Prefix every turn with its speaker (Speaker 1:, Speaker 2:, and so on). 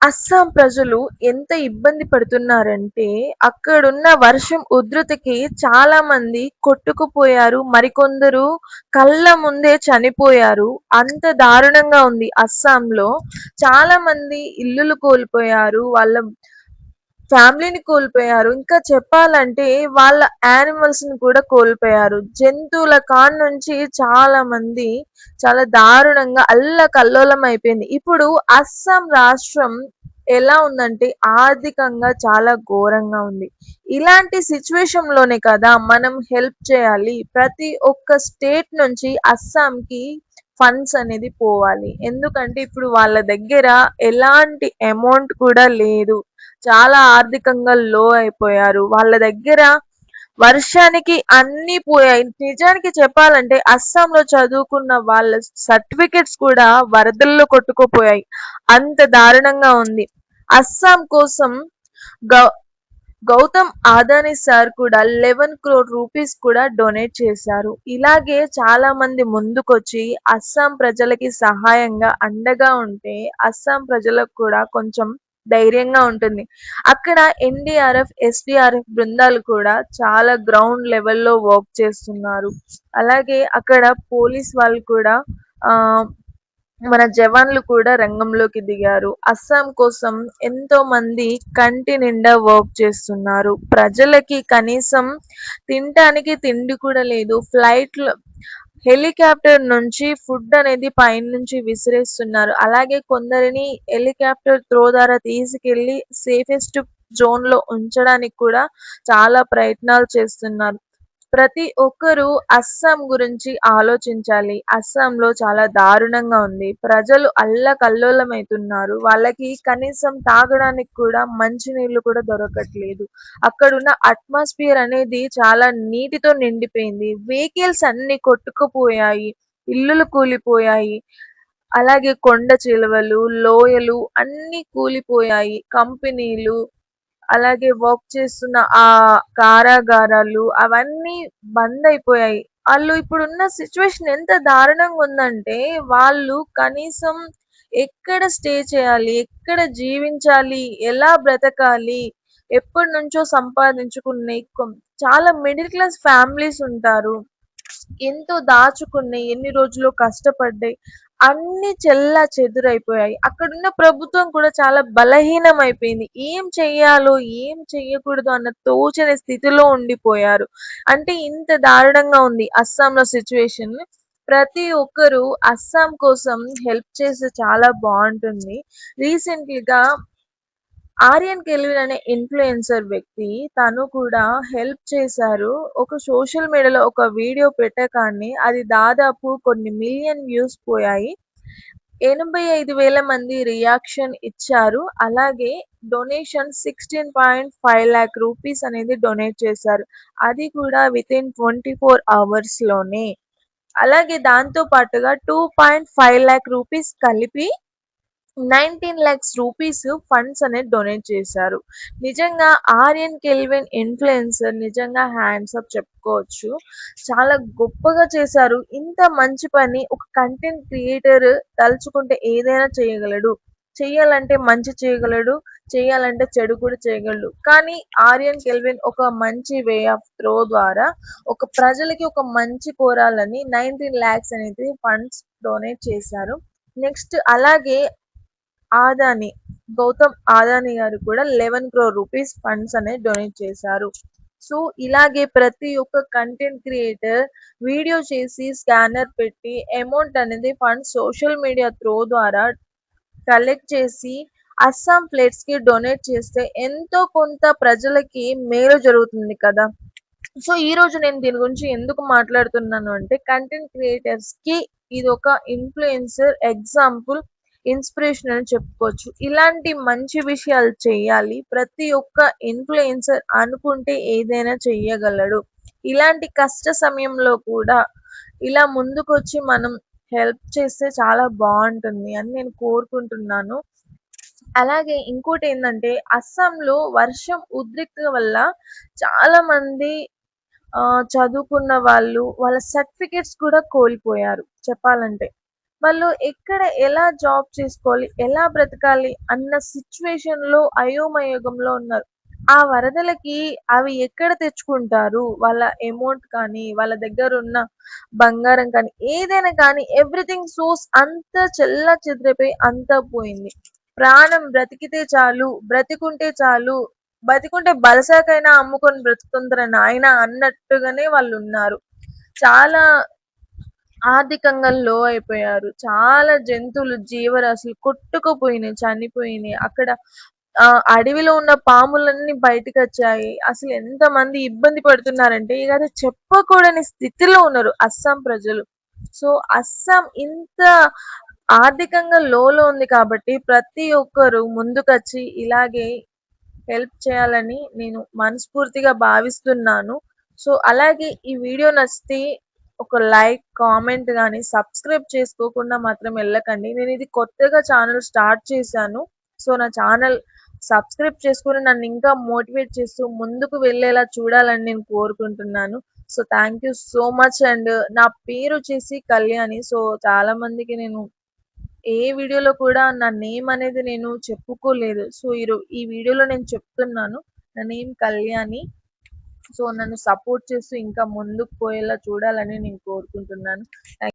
Speaker 1: అస్సాం ప్రజలు ఎంత ఇబ్బంది పడుతున్నారంటే, అక్కడున్న వర్షం ఉధృతికి చాలా మంది కొట్టుకుపోయారు. మరికొందరు కళ్ళ ముందే చనిపోయారు. అంత దారుణంగా ఉంది అస్సాంలో. చాలా మంది ఇల్లులు కోల్పోయారు. వాళ్ళ ఫ్యామిలీని కోల్పోయారు. ఇంకా చెప్పాలంటే వాళ్ళ యానిమల్స్‌ని కూడా కోల్పోయారు. జంతువుల కాడ్నుంచి చాలా మంది చాలా దారుణంగా అల్లకల్లోలం అయిపోయింది. ఇప్పుడు అస్సాం రాష్ట్రం ఎలా ఉందంటే ఆర్థికంగా చాలా ఘోరంగా ఉంది. ఇలాంటి సిట్యుయేషన్‌లోనే కదా మనం హెల్ప్ చేయాలి. ప్రతి ఒక్క స్టేట్ నుంచి అస్సాంకి ఫండ్స్ అనేది పోవాలి. ఎందుకంటే ఇప్పుడు వాళ్ళ దగ్గర ఎలాంటి అమౌంట్ కూడా లేదు. చాలా ఆర్థికంగా లో అయిపోయారు. వాళ్ళ దగ్గర వర్షానికి అన్నీ పోయాయి. నిజానికి చెప్పాలంటే అస్సాంలో చదువుకున్న వాళ్ళ సర్టిఫికెట్స్ కూడా వరదల్లో కొట్టుకుపోయాయి. అంత దారుణంగా ఉంది. అస్సాం కోసం గ గౌతమ్ అదానీ సార్ కూడా 11 crore రూపీస్ కూడా డొనేట్ చేశారు. ఇలాగే చాలా మంది ముందుకొచ్చి అస్సాం ప్రజలకి సహాయంగా అండగా ఉంటే అస్సాం ప్రజలకు కూడా కొంచెం ధైర్యంగా ఉంటుంది. అక్కడ ఎన్డీఆర్ఎఫ్, ఎస్డీఆర్ఎఫ్ బృందాలు కూడా చాలా గ్రౌండ్ లెవెల్‌లో వర్క్ చేస్తున్నారు. అలాగే అక్కడ పోలీస్ వాళ్ళు కూడా ఆహ్, మన జవాన్లు కూడా రంగంలోకి దిగారు. అస్సాం కోసం ఎంతో మంది కంటి నిండా వర్క్ చేస్తున్నారు. ప్రజలకి కనీసం తినటానికి తిండి కూడా లేదు. ఫ్లైట్‌లో హెలికాప్టర్ నుంచి ఫుడ్ అనేది పైనుంచి విసిరేస్తున్నారు. అలాగే కొందరిని హెలికాప్టర్ త్రో ద్వారా తీసుకెళ్ళి సేఫెస్ట్ జోన్‌లో ఉంచడానికి కూడా చాలా ప్రయత్నాలు చేస్తున్నారు. ప్రతి ఒక్కరూ అస్సాం గురించి ఆలోచించాలి. అస్సాంలో చాలా దారుణంగా ఉంది. ప్రజలు అల్లకల్లోలమైతున్నారు. వాళ్ళకి కనీసం తాగడానికి కూడా మంచినీళ్ళు కూడా దొరకట్లేదు. అక్కడున్న అట్మాస్ఫియర్ అనేది చాలా నీటితో నిండిపోయింది. వెహికల్స్ అన్నీ కొట్టుకుపోయాయి. ఇల్లులు కూలిపోయాయి. అలాగే కొండ చిలువలు, లోయలు అన్నీ కూలిపోయాయి. కంపెనీలు అలాగే వర్క్ చేస్తున్న ఆ కారాగారాలు అవన్నీ బంద్ అయిపోయాయి. ఆళ్ళు ఇప్పుడున్న సిట్యుయేషన్ ఎంత దారుణంగా ఉందంటే, వాళ్ళు కనీసం ఎక్కడ స్టే చేయాలి? ఎక్కడ జీవించాలి? ఎలా బ్రతకాలి? ఎప్పటినుంచో సంపాదించుకునే చాలా మిడిల్ క్లాస్ ఫ్యామిలీస్ ఉంటారు. ఎంతో దాచుకున్నాయి. ఎన్ని రోజులో కష్టపడ్డాయి. అన్నీ చెల్లాచెదురైపోయాయి. అక్కడున్న ప్రభుత్వం కూడా చాలా బలహీనమైపోయింది. ఏం చెయ్యాలో, ఏం చెయ్యకూడదో అన్న తోచని స్థితిలో ఉండిపోయారు. అంటే ఇంత దారుణంగా ఉంది అస్సాంలో సిట్యుయేషన్. ప్రతి ఒక్కరు అస్సాం కోసం హెల్ప్ చేస్తే చాలా బావుంటుంది. రీసెంట్‌లీగా ఆర్యన్ కెల్విన్ అనే ఇన్‌ఫ్లుయెన్సర్ వ్యక్తి తను కూడా హెల్ప్ చేశారు. ఒక సోషల్ మీడియాలో ఒక వీడియో పెట్టగానే అది దాదాపు కొన్ని మిలియన్ వ్యూస్ పోయాయి. 85,000 మంది రియాక్షన్ ఇచ్చారు. అలాగే డొనేషన్ 16.5 lakh రూపీస్ అనేది డొనేట్ చేశారు. అది కూడా వితిన్ 24 అవర్స్‌లోనే. అలాగే దాంతో పాటుగా 2.5 lakh రూపీస్ కలిపి 19 lakhs రూపీస్ ఫండ్స్ అనేది డొనేట్ చేశారు. నిజంగా ఆర్యన్ కెల్విన్ ఇన్‌ఫ్లుయెన్సర్ నిజంగా హ్యాండ్స్ అప్ చెప్పుకోవచ్చు. చాలా గొప్పగా చేశారు. ఇంత మంచి పని ఒక కంటెంట్ క్రియేటర్ తలుచుకుంటే ఏదైనా చేయగలడు. చెయ్యాలంటే మంచి చేయగలడు. చేయాలంటే చెడు కూడా చేయగలడు. కానీ ఆర్యన్ కెల్విన్ ఒక మంచి వే ఆఫ్ త్రో ద్వారా ఒక ప్రజలకి ఒక మంచి కోరాలని 19 lakhs అనేది ఫండ్స్ డొనేట్ చేశారు. నెక్స్ట్ అలాగే ఆదాని గౌతమ్ అదానీ గారు కూడా 11 crore రూపీస్ ఫండ్స్ అనేది డొనేట్ చేశారు. సో ఇలాగే ప్రతి ఒక్క కంటెంట్ క్రియేటర్ వీడియో చేసి స్కానర్ పెట్టి అమౌంట్ అనేది ఫండ్స్ సోషల్ మీడియా త్రో ద్వారా కలెక్ట్ చేసి అస్సాం ప్లేట్స్ కి డొనేట్ చేస్తే ఎంతో కొంత ప్రజలకి మేలు జరుగుతుంది కదా. సో ఈ రోజు నేను దీని గురించి ఎందుకు మాట్లాడుతున్నాను అంటే కంటెంట్ క్రియేటర్స్ కి ఇది ఒక ఇన్ఫ్లుయెన్సర్ ఎగ్జాంపుల్ ఇన్స్పిరేషన్ అని చెప్పుకోవచ్చు. ఇలాంటి మంచి విషయాలు చేయాలి. ప్రతి ఒక్క ఇన్ఫ్లుయెన్సర్ అనుకుంటే ఏదైనా చెయ్యగలడు. ఇలాంటి కష్ట సమయంలో కూడా ఇలా ముందుకొచ్చి మనం హెల్ప్ చేస్తే చాలా బాగుంటుంది అని నేను కోరుకుంటున్నాను. అలాగే ఇంకోటి ఏంటంటే అస్సాంలో వర్షం ఉద్రిక్తత వల్ల చాలా మంది చదువుకున్న వాళ్ళు వాళ్ళ సర్టిఫికేట్స్ కూడా కోల్పోయారు చెప్పాలంటే. వాళ్ళు ఎక్కడ ఎలా జాబ్ చేసుకోవాలి, ఎలా బ్రతకాలి అన్న సిచ్యువేషన్‌లో అయోమయోగంలో ఉన్నారు. ఆ వరదలకి అవి ఎక్కడ తెచ్చుకుంటారు? వాళ్ళ అమౌంట్ కానీ, వాళ్ళ దగ్గరున్న బంగారం కానీ, ఏదైనా కానీ ఎవ్రీథింగ్ సోర్స్ అంతా చెల్లాచెదరైపోయి అంతా పోయింది. ప్రాణం బ్రతికితే చాలు, బ్రతికుంటే చాలు, బతికుంటే బలసాకైనా అమ్ముకొని బ్రతుకుతుందిరా నాయనా అన్నట్టుగానే వాళ్ళున్నారు. చాలా ఆర్థికంగా లో అయిపోయారు. చాలా జంతువులు, జీవరాశులు కొట్టుకుపోయినాయి, చనిపోయినాయి. అక్కడ అడవిలో ఉన్న పాములన్నీ బయటకొచ్చాయి. అసలు ఎంతమంది ఇబ్బంది పడుతున్నారంటే ఇక అది చెప్పకూడని స్థితిలో ఉన్నారు అస్సాం ప్రజలు. సో అస్సాం ఇంత ఆర్థికంగా లోలో ఉంది కాబట్టి ప్రతి ఒక్కరు ముందుకొచ్చి ఇలాగే హెల్ప్ చేయాలని నేను మనస్ఫూర్తిగా భావిస్తున్నాను. సో అలాగే ఈ వీడియో నచ్చితే ఒక లైక్, కామెంట్ గాని, సబ్స్క్రైబ్ చేసుకోకుండా మాత్రం వెళ్ళకండి. నేను ఇది కొత్తగా ఛానల్ స్టార్ట్ చేశాను. సో నా ఛానల్ సబ్స్క్రైబ్ చేసుకొని నన్ను ఇంకా మోటివేట్ చేస్తూ ముందుకు వెళ్ళేలా చూడాలని నేను కోరుకుంటున్నాను. So thank you so much. And నా పేరు వచ్చేసి కళ్యాణి. సో చాలా మందికి నేను ఏ వీడియోలో కూడా నా నేమ్ అనేది నేను చెప్పుకోలేదు. సో ఈ వీడియోలో నేను చెప్తున్నాను. నా నేమ్ కళ్యాణి. సో నన్ను సపోర్ట్ చేస్తూ ఇంకా ముందుకు పోయేలా చూడాలని నేను కోరుకుంటున్నాను.